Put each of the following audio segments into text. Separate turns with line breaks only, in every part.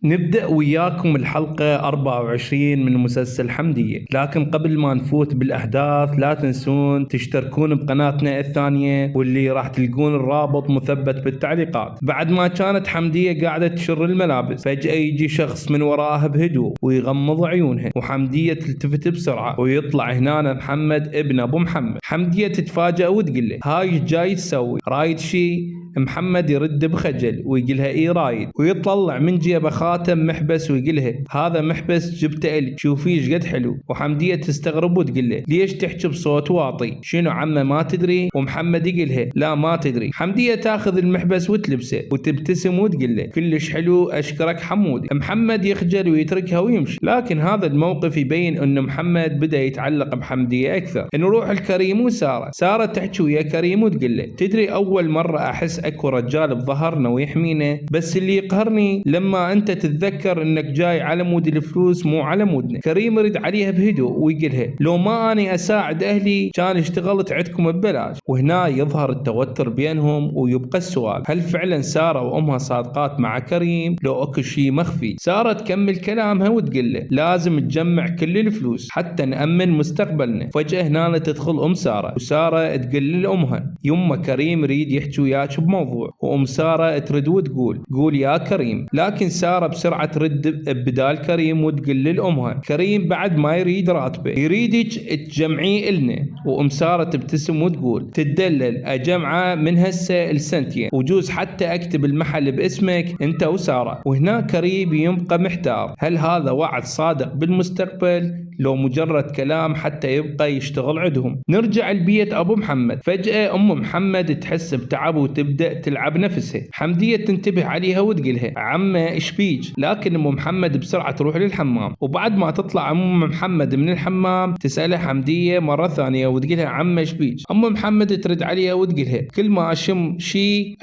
نبدأ وياكم الحلقة 24 من مسلسل حمدية، لكن قبل ما نفوت بالأحداث لا تنسون تشتركون بقناتنا الثانية واللي راح تلقون الرابط مثبت بالتعليقات. بعد ما كانت حمدية قاعدة تشر الملابس، فجأة يجي شخص من وراها بهدوء ويغمض عيونها، وحمدية تلتفت بسرعة ويطلع هنا محمد ابن أبو محمد. حمدية تتفاجأ وتقول له هاي ايش جاي تسوي؟ رايد شي؟ محمد يرد بخجل ويقلها ايه رايد، ويطلع من جيبه خاتم محبس ويقلها هذا محبس جبته لك، شوفي ايش قد حلو. وحمدية تستغرب وتقول له ليش تحكي بصوت واطي؟ شنو عمه ما تدري؟ ومحمد يقلها لا ما تدري. حمدية تاخذ المحبس وتلبسه وتبتسم وتقول له كلش حلو اشكرك حمودي. محمد يخجل ويتركها ويمشي، لكن هذا الموقف يبين انه محمد بدا يتعلق بحمدية اكثر. نروح الكريم وسارة. سارة تحكي ويا كريم وتقول له تدري اول مرة احس اكو رجال بظهرنا ويحمينا، بس اللي يقهرني لما انت تتذكر انك جاي على مود الفلوس مو على مودنا. كريم يرد عليها بهدوء ويقولها لو ما اني اساعد اهلي كان اشتغلت عندكم ببلاش. وهنا يظهر التوتر بينهم ويبقى السؤال هل فعلا سارة وامها صادقات مع كريم لو اكو شيء مخفي؟ سارة تكمل كلامها وتقول له لازم تجمع كل الفلوس حتى نأمن مستقبلنا. فجأة هنا تدخل ام سارة، وسارة تقول لامها يما كريم يريد يحكي وياك بموضوع. وام سارة ترد وتقول قول يا كريم، لكن سارة بسرعة ترد بدال كريم وتقول لامها كريم بعد ما يريد راتبه، يريدك تجمعيه إلنا. وام سارة تبتسم وتقول تدلل اجمعه من هسه لسنتين، وجوز حتى اكتب المحل باسمك انت وسارة. وهنا كريم يبقى محتار هل هذا وعد صادق بالمستقبل لو مجرد كلام حتى يبقى يشتغل عندهم. نرجع لبيت ابو محمد. فجأة ام محمد تحس بتعب وتبدأ تلعب نفسها. حمدية تنتبه عليها وتقولها عمه ايش بيج؟ لكن ام محمد بسرعة تروح للحمام. وبعد ما تطلع ام محمد من الحمام تسألها حمدية مرة ثانية وتقولها عمه ايش بيج؟ ام محمد ترد عليها وتقولها كل ما اشم شي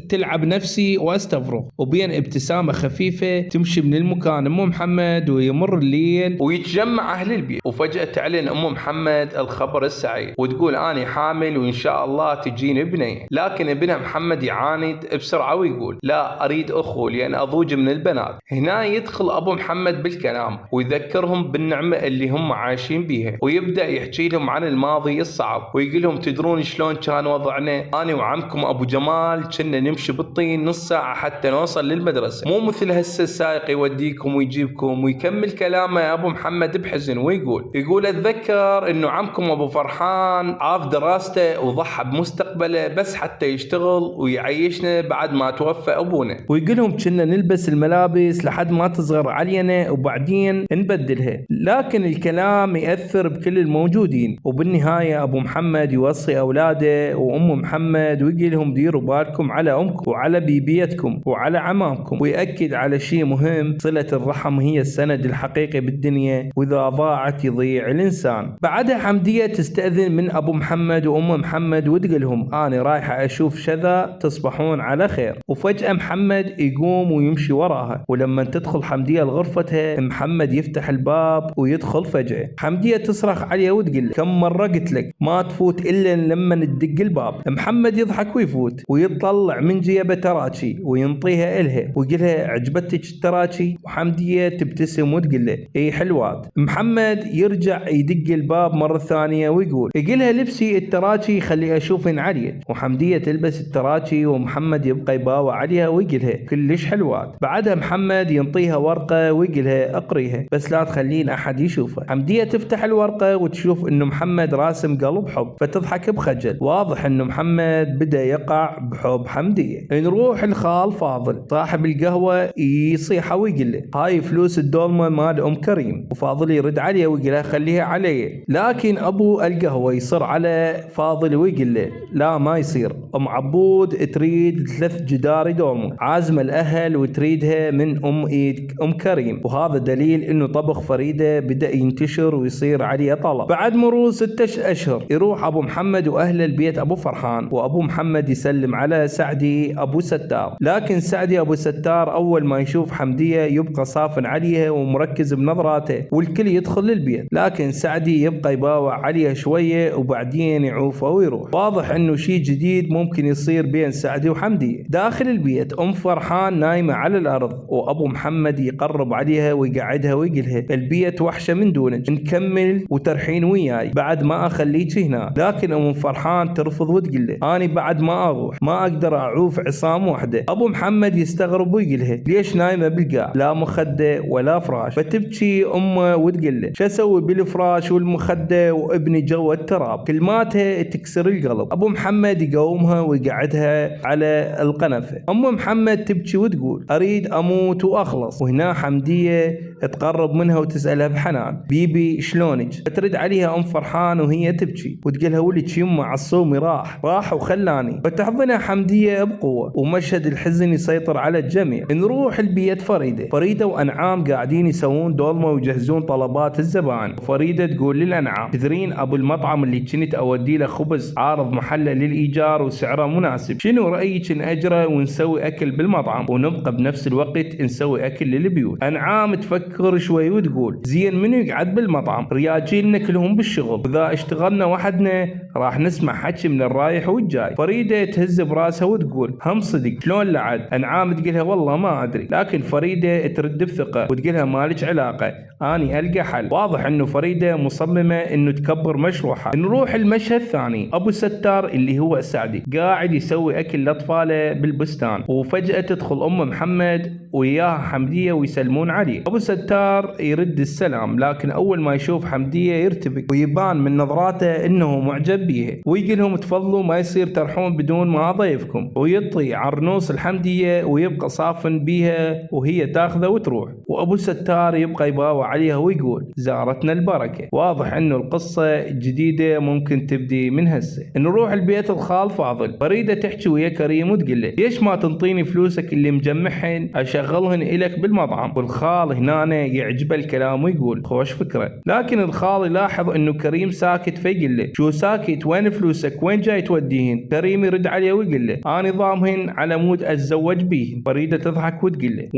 تلعب نفسي واستفرغ. وبين ابتسامة خفيفة تمشي من المكان ام محمد ويمر الليل ويتجمع أهل البيت. وفجأة تعلن أم محمد الخبر السعيد وتقول أنا حامل وإن شاء الله تجيني ابني. لكن ابنها محمد يعاند بسرعة ويقول لا أريد أخو لأن أضوج من البنات. هنا يدخل أبو محمد بالكلام ويذكرهم بالنعمة اللي هم عايشين بيها، ويبدأ يحكي لهم عن الماضي الصعب ويقول لهم تدرون شلون كان وضعنا أنا وعمكم أبو جمال كنا نمشي بالطين نص ساعة حتى نوصل للمدرسة، مو مثل هسه السائق يوديكم ويجيبكم. ويكمل كلامه أبو محمد بحزن ويقول اتذكر انه عمكم ابو فرحان عاف دراسته وضحى بمستقبله بس حتى يشتغل ويعيشنا بعد ما توفى ابونا. ويقولهم كنا نلبس الملابس لحد ما تصغر علينا وبعدين نبدلها. لكن الكلام يأثر بكل الموجودين، وبالنهاية ابو محمد يوصي اولاده وام محمد ويقول لهم ديروا بالكم على امكم وعلى بيبيتكم وعلى عمامكم، ويأكد على شيء مهم صلة الرحم هي السند الحقيقي بالدنيا، وإذا ضاعت يضيع الإنسان. بعدها حمدية تستأذن من أبو محمد وأم محمد وتقولهم أنا رايحة أشوف شذا تصبحون على خير. وفجأة محمد يقوم ويمشي وراها، ولما تدخل حمدية لغرفتها محمد يفتح الباب ويدخل. فجأة حمدية تصرخ عليه وتقول كم مرة قلت لك ما تفوت إلا لما ندق الباب. محمد يضحك ويفوت ويطلع من جيبه تراتشي وينطيها إلها ويقولها عجبتك التراتشي؟ وحمدية تبتسم وتقول له إيه حلوات. محمد يرجع يدق الباب مرة ثانية ويقول يقولها لبسي التراتشي خلي أشوفن عليك. وحمدية تلبس التراتشي ومحمد يبقى يباوع عليها ويقولها كلش حلوات. بعدها محمد ينطيها ورقة ويقولها اقريها بس لا تخلين أحد يشوفها. حمدية تفتح الورقة وتشوف إنه محمد راسم قلب حب، فتضحك بخجل. واضح إنه محمد بدأ يقع بحب حمدية. نروح الخال فاضل صاحب القهوة يصيح ويقول له هاي فلوس الدولمة مال أم كريم. وفاضل يرد عليه ويقول له خليها علي. لكن ابو القهوه يصر على فاضل ويقول له لا ما يصير، ام عبود تريد 3 جدار دولمه عازمه الاهل وتريدها من ايد ام كريم، وهذا دليل انه طبخ فريده بدا ينتشر ويصير عليه طلب. بعد مرور 6 اشهر يروح ابو محمد واهل البيت ابو فرحان، وابو محمد يسلم على سعدي ابو ستار. لكن سعدي ابو ستار اول ما يشوف حمديه يبقى صافن عليها ومركز بنظراته، والكل يدخل يدخل للبيت، لكن سعدي يبقى يباوع عليها شوية وبعدين يعوفه ويروح. واضح انه شيء جديد ممكن يصير بين سعدي وحمدية. داخل البيت ام فرحان نايمة على الارض، وابو محمد يقرب عليها ويقعدها ويقلها البيت وحشة من دونك، نكمل وترحين وياي بعد ما اخليك هنا. لكن ام فرحان ترفض وتقله اني بعد ما اروح ما اقدر اعوف عصام وحده. ابو محمد يستغرب ويقلها ليش نايمة بالقاع لا مخدة ولا فراش؟ فتبكي امه وتقله شو اسوي بالفراش والمخدة وابني جوا التراب. كلماتها تكسر القلب. ابو محمد يقومها ويقعدها على القنفة. ام محمد تبكي وتقول اريد اموت واخلص. وهنا حمدية تقرب منها وتسألها بحنان بيبي شلونك؟ فترد عليها ام فرحان وهي تبكي وتقولها ولك يمه عصومي راح وخلاني. فتحضنها حمدية بقوة ومشهد الحزن يسيطر على الجميع. نروح البيت فريدة وانعام قاعدين يسوون دولمة ويجهزون طلبات الزبائن. فريدة تقول للانعام تدرين ابو المطعم اللي كنت اودي له خبز عارض محله للايجار وسعره مناسب، شنو رايك ناجره ونسوي اكل بالمطعم ونبقى بنفس الوقت نسوي اكل للبيوت؟ انعام تفكر شوي وتقول زين منو يقعد بالمطعم؟ رياجيلنا كلهم بالشغل، واذا اشتغلنا وحدنا راح نسمع حكي من الرايح والجاي. فريدة تهز براسها وتقول هم صدق شلون لعد؟ انعام تقولها والله ما ادري. لكن فريدة ترد بثقة وتقولها مالك علاقة اني القى حل. واضح انه فريدة مصممة انه تكبر مشروعها. نروح المشهد الثاني. ابو ستار اللي هو سعدي قاعد يسوي اكل لاطفاله بالبستان، وفجأة تدخل ام محمد وياها حمدية ويسلمون عليه. ابو ستار يرد السلام، لكن اول ما يشوف حمدية يرتبك ويبان من نظراته انه معجب بيها ويقول لهم تفضلوا ما يصير ترحون بدون ما اضيفكم، ويطي عرنوس الحمدية ويبقى صافن بيها وهي تاخذه وتروح. وابو ستار يبقى يباوع عليها ويقول زارتنا البركة. واضح انه القصة جديدة ممكن تبدي من هسه. نروح البيت الخال فاضل. فريدة تحكي ويا كريم وتقول له ليش ما تنطيني فلوسك اللي مجمعهن اشغلهن الك بالمطعم؟ والخال هنا يعجبه الكلام ويقول خوش فكرة. لكن الخال يلاحظ انه كريم ساكت فيقول له شو ساكت؟ وين فلوسك؟ وين جاي توديهن؟ كريم يرد عليه ويقول له انا ضامهن على مود اتزوج بيهن. فريدة تضحك وتقول له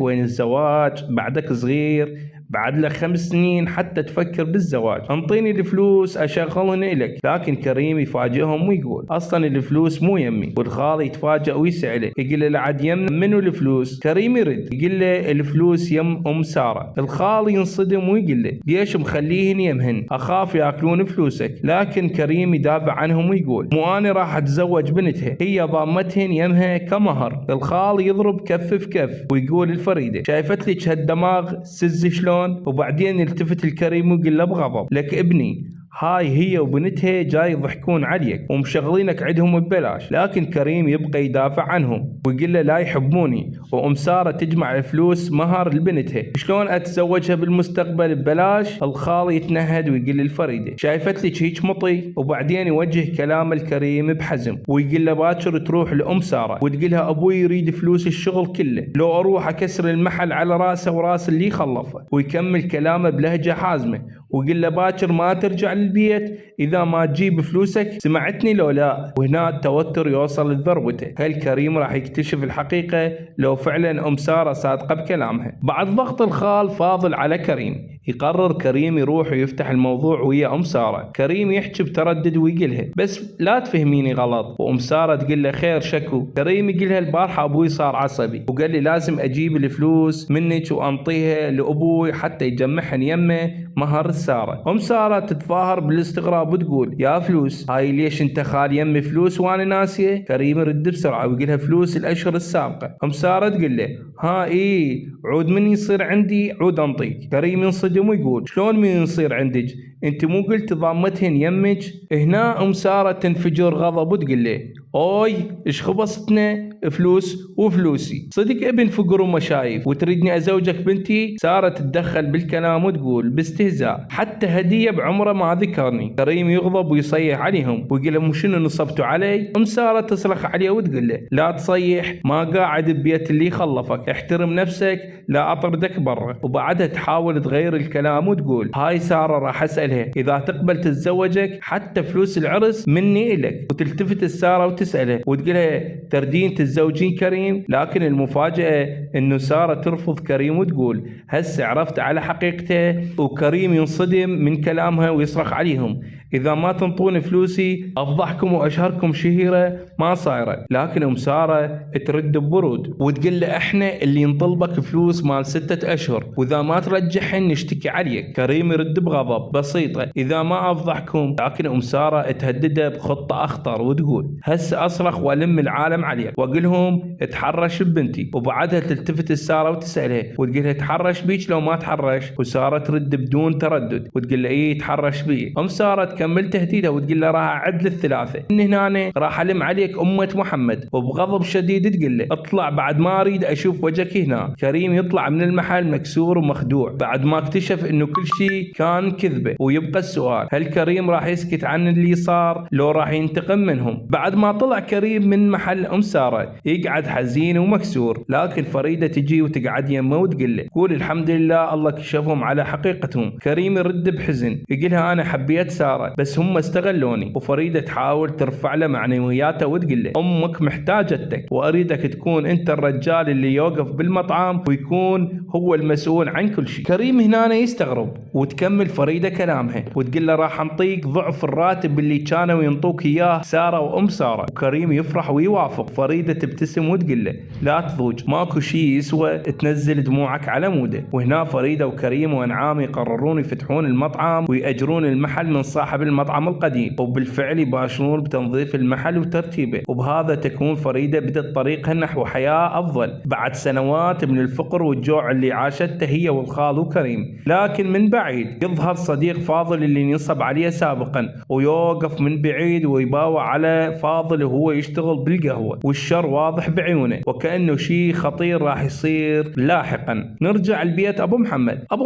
وين الزواج؟ بعدك صغير، بعد لك 5 سنين حتى تفكر بالزواج، انطيني الفلوس اشغلهن الك. لكن كريم يفاجئهم ويقول اصلا الفلوس مو يمي. والخالي يتفاجئ ويسأله يقول له لعد يم منو الفلوس؟ كريم يرد يقول له الفلوس يم ام سارة. الخالي ينصدم ويقول له ليش مخليهن يمهن؟ اخاف ياكلون فلوسك. لكن كريم يدافع عنهم ويقول مو انا راح اتزوج بنتها، هي ضامتهن يمها كمهر. الخالي يضرب كف في كف ويقول الفريدة شايفت لك هالدماغ سز شلون؟ وبعدين يلتفت الكريم ويقول له بغضب لك ابني هاي هي وبنتها جاي يضحكون عليك ومشغلينك عندهم ببلاش. لكن كريم يبقى يدافع عنهم ويقول له لا يحبوني، وام سارة تجمع الفلوس مهر لبنتها شلون اتزوجها بالمستقبل ببلاش؟ الخالي يتنهد ويقول للفريدة شايفت لك هيك مطي. وبعدين يوجه كلام الكريم بحزم ويقول له باكر تروح لام سارة وتقولها ابوي يريد فلوس الشغل كله، لو اروح اكسر المحل على راسه وراس اللي خلفه. ويكمل كلامه بلهجة حازمة ويقول له باكر ما ترجع للبيت اذا ما تجيب فلوسك، سمعتني لو لا؟ وهنا التوتر يوصل لذروته. هل كريم راح يكتشف الحقيقة لو فعلا ام سارة صادقة بكلامها؟ بعد ضغط الخال فاضل على كريم يقرر كريم يروح ويفتح الموضوع ويا ام سارة. كريم يحكي بتردد ويقولها بس لا تفهميني غلط. وام سارة تقول له خير شكو. كريم يقولها البارحة ابوي صار عصبي وقال لي لازم اجيب الفلوس منك وانطيها لابوي حتى يجمعهن يمه مهر سارة. ام سارة تتظاهر بالاستغراب وتقول يا فلوس هاي ليش انت خال يمي فلوس وانا ناسيه؟ كريم يرد بسرعة ويقولها فلوس الاشهر السابقة. ام سارة تقول له ها ايه عود من يصير عندي عود انطيك. كريم ينصدم ويقول شلون من يصير عندك؟ انت مو قلت ضامتهن يمك؟ هنا ام سارة تنفجر غضب وتقول له اوي ايش خبصتنا فلوس وفلوسي؟ صدق ابن فقر ومشايف وتريدني ازوجك بنتي؟ سارة تتدخل بالكلام وتقول باستهزاء حتى هدية بعمره ما ذكرني. كريم يغضب ويصيح عليهم ويقول لهم شنو نصبتوا علي؟ ام سارة تصرخ عليه وتقول له لا تصيح، ما قاعد ببيت اللي خلفك، احترم نفسك لا اطردك برا. وبعدها تحاول تغير الكلام وتقول هاي سارة راح اسأل وتسألها إذا تقبل تتزوجك حتى فلوس العرس مني إلك. وتلتفت سارة وتسألها وتقولها تردين تتزوجين كريم؟ لكن المفاجأة إنه سارة ترفض كريم وتقول هسه عرفت على حقيقته. وكريم ينصدم من كلامها ويصرخ عليهم إذا ما تنطون فلوسي أفضحكم وأشهركم شهيرة ما صايرة. لكن سارة ترد ببرود وتقول له إحنا اللي نطلبك فلوس مال 6 أشهر، وإذا ما ترجعهن نشتكي عليك. كريم يرد بغضب بسيطة إذا ما أفضحكم. لكن سارة تهدده بخطة أخطر وتقول هسه أصرخ وألم العالم عليك وأقولهم اتحرش ببنتي. وبعدها تلتفت سارة وتسألها وتقولها تحرش بيك لو ما تحرش؟ وسارة ترد بدون تردد وتقول له إيه تحرش بي. سارة تكمل تهديدها وتقول له راح أعد للثلاثة من هنا راح ألم عليك أمة محمد. وبغضب شديد تقول له اطلع بعد ما أريد أشوف وجهك هنا. كريم يطلع من المحل مكسور ومخدوع بعد ما اكتشف إنه كل شيء كان كذبة. ويبقى السؤال هل كريم راح يسكت عن اللي صار لو راح ينتقم منهم؟ بعد ما طلع كريم من محل سارة يقعد حزين ومكسور، لكن فريدة تجي وتقعد يمه وتقول له قول الحمد لله الله كشفهم على حقيقتهم. كريم يرد بحزن يقولها أنا حبيت سارة بس هم استغلوني. وفريدة تحاول ترفع له معنوياته وتقول له أمك محتاجتك وأريدك تكون أنت الرجال اللي يوقف بالمطعم ويكون هو المسؤول عن كل شيء. كريم هنا يستغرب وتكمل فريدة كلامها وتقول له راح نعطيك ضعف الراتب اللي كانوا ينطوك إياه سارة سارة. وكريم يفرح ويوافق. فريدة تبتسم وتقول له لا تضوج ماكو شيء يسوى تنزل دموعك على موده. وهنا فريدة وكريم وأنعام يقررون يفتحون المطعم ويأجرون المحل من صاحب المطعم القديم، وبالفعل يباشرون بتنظيف المحل وترتيبه. وبهذا تكون فريدة بدأت طريقها نحو حياة أفضل بعد سنوات من الفقر والجوع اللي عاشته هي والخال وكريم. لكن من بعيد يظهر صديق فاضل اللي نصب عليه سابقا ويوقف من بعيد ويباوع على فاضل وهو يشتغل بالقهوة والشر واضح بعيونه وكأنه شيء خطير راح يصير لاحقا. نرجع البيت أبو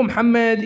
محمد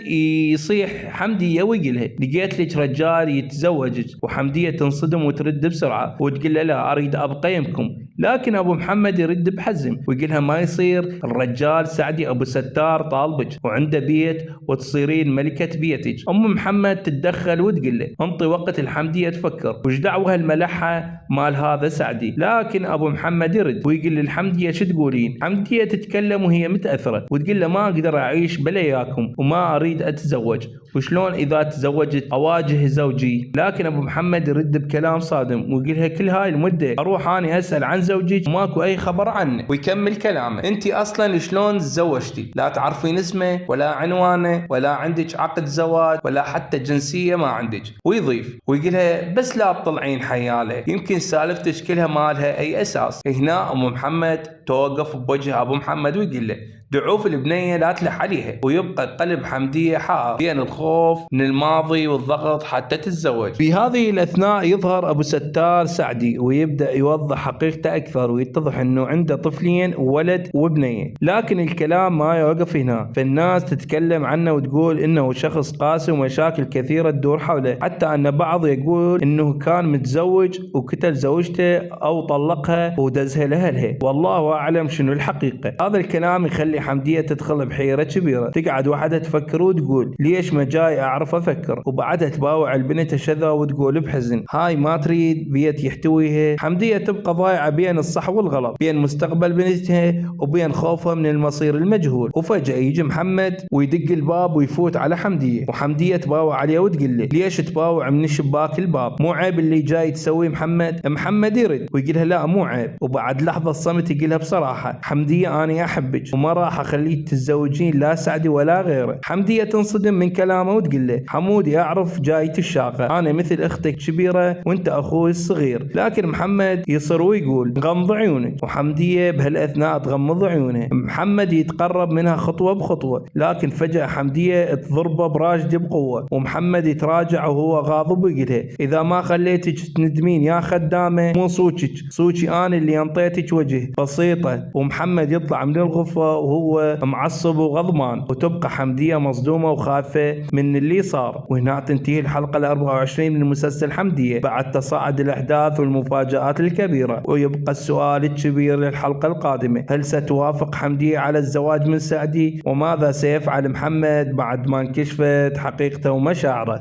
يصيح حمدية ويقلها لقيت لك رجال يتزوجك. وحمدية تنصدم وترد بسرعة وتقول له لا أريد أبقى يمكم. لكن أبو محمد يرد بحزم ويقولها ما يصير، الرجال سعدي أبو ستار طالبك وعنده بيت وتصيرين ملكة بيتك. محمد تتدخل وتقول له انطي وقت الحمدية تفكر وش دعوة الملحة مال هذا سعدي. لكن أبو محمد يرد ويقول للحمدية شو تقولين؟ حمدية تتكلم وهي متأثرة وتقول له ما أقدر أعيش بلا إياكم وما أريد أتزوج، وشلون إذا تزوجت أواجه زوجي. لكن أبو محمد يرد بكلام صادم ويقولها كل هاي المدة أروح أنا أسأل عن زوجك وماكو أي خبر عنه. ويكمل كلامه أنت أصلا شلون تزوجتي؟ لا تعرفين اسمه ولا عنوانه ولا عندك عقد زواج ولا حتى جنسية ما عندك. ويضيف ويقولها بس لا تطلعين حياله يمكن سالفتك كلها ما لها أي أساس. هنا أم محمد توقف بوجه أبو محمد ويقول له دعوف البنية لا تلح عليها. ويبقى قلب حمدية حار بين الخوف من الماضي والضغط حتى تتزوج. في هذه الأثناء يظهر أبو ستار سعدي ويبدأ يوضح حقيقته أكثر ويتضح أنه عنده طفلين ولد وبنية. لكن الكلام ما يوقف هنا، فالناس تتكلم عنه وتقول أنه شخص قاسي ومشاكل كثيرة تدور حوله، حتى أن بعض يقول أنه كان متزوج وقتل زوجته أو طلقها ودزها لأهلها. والله أعلم شنو الحقيقة. هذا الكلام يخلي حمدية تدخل بحيرة كبيرة، تقعد وحدها تفكر وتقول ليش ما جاي أعرف أفكر. وبعدها تباوع البنت شذا وتقول بحزن هاي ما تريد بيت يحتويها. حمدية تبقى ضايعة بين الصح والغلط، بين مستقبل بنتها وبين خوفها من المصير المجهول. وفجأة يجي محمد ويدق الباب ويفوت على حمدية، وحمدية تباوع عليه وتقول له ليش تباوع من شباك الباب؟ مو عيب اللي جاي تسويه محمد يرد ويقولها لا مو عيب. وبعد لحظة صمت يقولها بصراحة حمدية أنا أحبك وما راح أخليك تتزوجين لا سعدي ولا غيره. حمدية تنصدم من كلامه وتقول له حمودي أعرف جايت الشاقة، أنا مثل أختك كبيرة وأنت أخوي الصغير. لكن محمد يصر ويقول غمض عيونك، وحمدية بهالأثناء تغمض عيونها. محمد يتقرب منها خطوة بخطوة، لكن فجأة حمدية تضربه براجدي بقوة، ومحمد يتراجع وهو غاضب ويقولها إذا ما خليتك تندمين يا خدامة مو صوتي أنا اللي انطيتك وجه بسيطة. ومحمد يطلع من الغرفة وهو معصب وغضبان، وتبقى حمدية مصدومة وخافة من اللي صار. وهنا تنتهي الحلقة 24 من مسلسل حمدية بعد تصاعد الأحداث والمفاجآت الكبيرة. ويبقى السؤال الكبير للحلقة القادمة، هل ستوافق حمدية على الزواج من سعدي؟ وماذا سيفعل محمد بعد ما انكشفت حقيقته ومشاعره؟